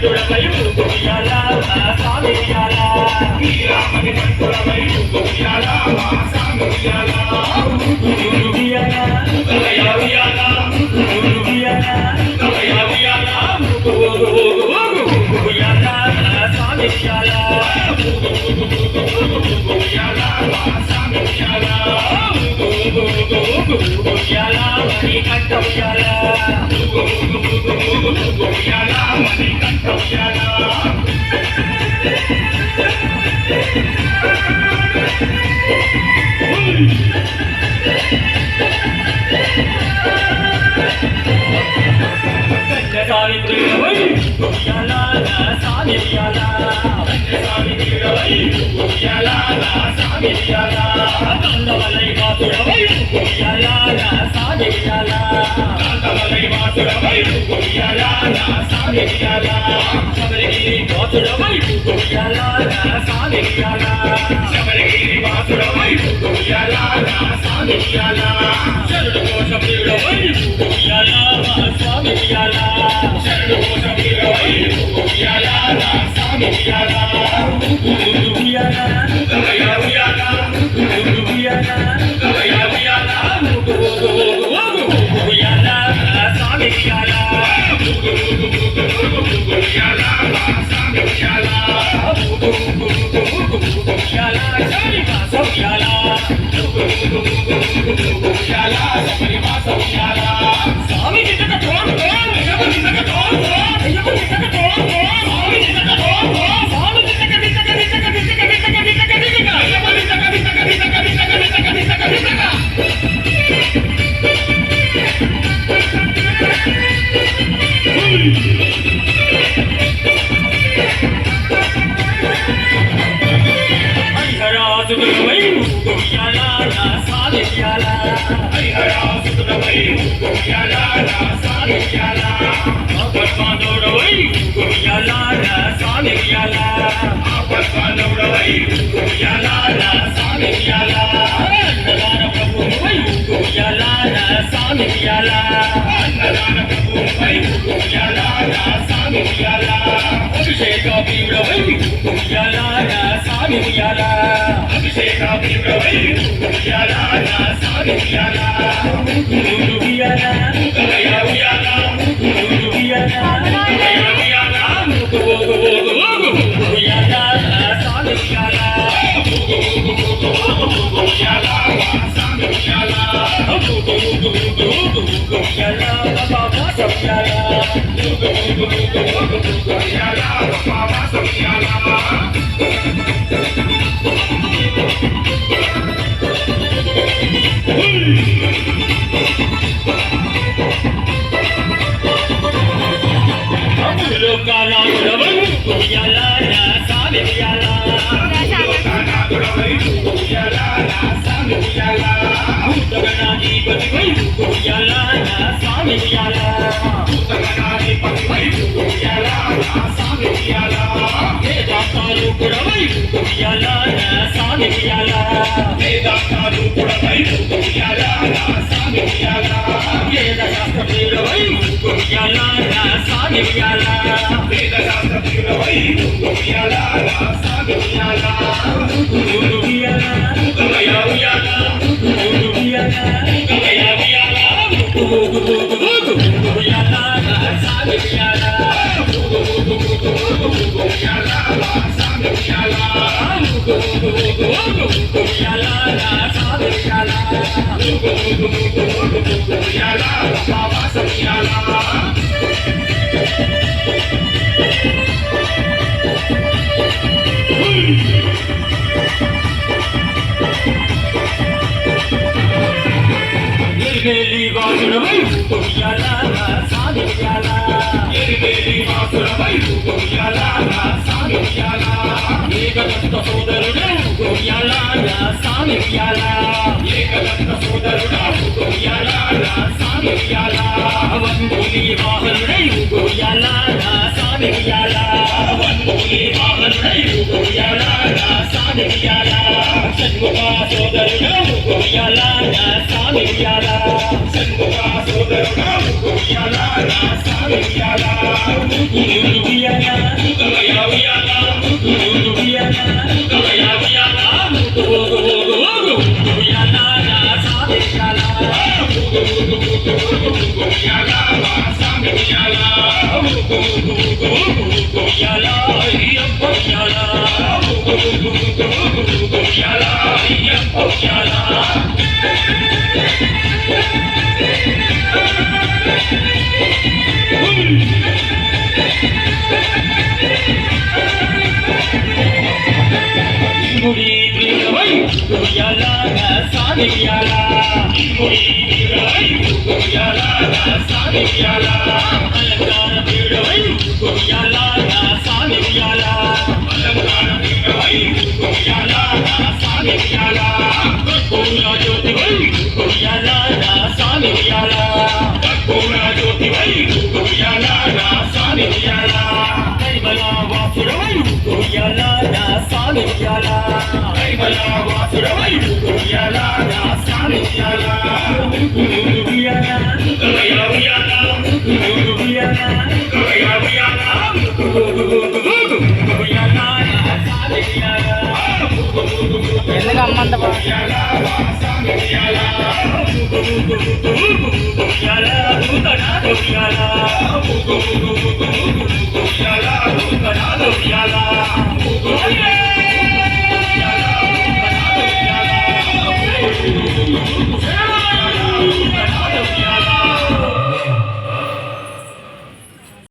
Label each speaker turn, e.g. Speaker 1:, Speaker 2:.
Speaker 1: కంటుడవై ఉయ్యాల స్వామి ఉయ్యాల శ్రీరామని కంటుడవై ఉయ్యాల స్వామి ఉయ్యాల ఉయ్యాల ఉయ్యాల ఉయ్యాల ఉయ్యాల ఉయ్యాల స్వామి ఉయ్యాల ఉయ్యాల స్వామి ఉయ్యాల ఉయ్యాల మణి కంఠ ఉయ్యాల ఉయ్యాల మణి కంఠ ఉయ్యాల సావిత్రివై ఉయ్యాల స్వామి ఉయ్యాల సావిత్రివై ఉయ్యాల స్వామి ఉయ్యాల దండవలై వాసుడవై ఉయ్యాల స్వామి ఉయ్యాల దండవలై వాసుడవై ఉయ్యాల స్వామి ఉయ్యాల శబరిగిరి వాసుడవై ఉయ్యాల స్వామి ఉయ్యాల శబరిగిరి వాసుడవై ఉయ్యాల స్వామి ఉయ్యాల శరణు కోశ ప్రియుడవై ఉయ్యాల స్వామి ఉయ్యాల శరణు కోశ ప్రియుడవై ఉయ్యాల స్వామి ఉయ్యాల ఉయ్యాల ఉయ్యాల ఉయ్యాల ఉయ్యాల ఉయ్యాల ఉయ్యాల స్వామి ఉయ్యాల ఉయ్యాల స్వామి ఉయ్యాల ఉయ్యాల శబరివాస ఉయ్యాల ఉయ్యాల శబరివాస ఉయ్యాల స్వామి నిజక తోడు నిజక తోడు నిజక తోడు స్వామి నిజక తోడు స్వామి నిజక నిజక నిజక నిజక నిజక నిజక నిజక హరిహరాసుకులవై ఉయ్యాల స్వామి ఉయ్యాల హరిహరాసుకులవై ఉయ్యాల స్వామి ఉయ్యాల ఆపద్బాంధవుడవై ఉయ్యాల స్వామి ఉయ్యాల ఆపద్బాంధవుడవై ఉయ్యాల స్వామి ఉయ్యాల అన్నదాన ప్రభువై ఉయ్యాల స్వామి ఉయ్యాల అన్నదాన ప్రభువై ఉయ్యాల స్వామి ఉయ్యాల అభిషేక ప్రియుడవై ఉయ్యాల స్వామి ఉయ్యాల అభిషేక ప్రియుడవై ఉయ్యాల స్వామి ఉయ్యాల ఉయ్యాల ఉయ్యాల ఉయ్యాల ఉయ్యాల ఉయ్యాల ఉయ్యాల స్వామి ఉయ్యాల ఉయ్యాల స్వామి ఉయ్యాల ఉయ్యాల బాబా ఉయ్యాల ఉయ్యాల బాబా ఉయ్యాల లోకానాథుడవై ఉయ్యాల స్వామి ఉయ్యాల లోకానాథుడవై ఉయ్యాల స్వామి ఉయ్యాల భూతగణాధిపతివై ఉయ్యాల స్వామి ఉయ్యాల భూతగణాధిపతివై ఉయ్యాల స్వామి ఉయ్యాల వేదాంతారూపుడవై ఉయ్యాల స్వామి ఉయ్యాల వేదాంతారూపుడవై ఉయ్యాల స్వామి ఉయ్యాల వేదశాస్త్ర ప్రియుడవై ఉయ్యాల స్వామి ఉయ్యాల వేదశాస్త్ర ప్రియుడవై ఉయ్యాల స్వామి ఉయ్యాల ఉయ్యాల ఉయ్యాల ఉయ్యాల ఉయ్యాల ఉయ్యాల ఉయ్యాల స్వామి ఉయ్యాల ఉయ్యాల స్వామి ఉయ్యాల ఉయ్యాల స్వామి ఉయ్యాల ఉయ్యాల బాబా ఉయ్యాల ఎరివేలి వాసుడవై ఉయ్యాల స్వామి ఉయ్యాల ఎరివేలి వాసుడవై ఉయ్యాల స్వామి ఉయ్యాల ఏకదంత సోదరుడు ఉయ్యాల స్వామి ఉయ్యాల ఏకదంత సోదరుడు ఉయ్యాల స్వామి ఉయ్యాల వన్మూలి వాహనుడై ఉయ్యాల స్వామి ఉయ్యాల వన్మూలి వాహనుడై ఉయ్యాల స్వామి ఉయ్యాల షణ్ముఖ సోదరుడు ఉయ్యాల స్వామి ఉయ్యాల షణ్ముఖ సోదరుడా ఉయ్యాల నా స్వామి ఉయ్యాల ఉయ్యాల ఉయ్యాల ఉయ్యాల ఉయ్యాల ఉయ్యాల ఉయ్యాల నా స్వామి ఉయ్యాల ఉయ్యాల నా స్వామి ఉయ్యాల ఉయ్యాల అయ్యప్ప ఉయ్యాల ఉయ్యాల అయ్యప్ప ఉయ్యాల గుడి తిరువై ఉయ్యాల నా స్వామి ఉయ్యాల గుడి తిరువై ఉయ్యాల నా స్వామి ఉయ్యాల అలంకార తిరువై ఉయ్యాల నా స్వామి ఉయ్యాల అలంకార తిరువై ఉయ్యాల నా స్వామి ఉయ్యాల కర్పూర జ్యోతివై ఉయ్యాల నా స్వామి ఉయ్యాల కర్పూర జ్యోతివై ఉయ్యాల నా స్వామి ఉయ్యాల కైమల వాసుడవై ఉయ్యాల నా స్వామి ఉయ్యాల కైమల వాసుడవై ఉయ్యాల నా స్వామి ఉయ్యాల ఉయ్యాల ఉయ్యాల ఉయ్యాల ఉయ్యాల ఉయ్యాల ఉయ్యాల నా స్వామి ఉయ్యాల
Speaker 2: ఎందుకు అమ్మంత
Speaker 1: ఉయ్యాల నా స్వామి ఉయ్యాల ఉయ్యాల ఉతనాద ఉయ్యాల ఉయ్యాల ఉతనాద ఉయ్యాల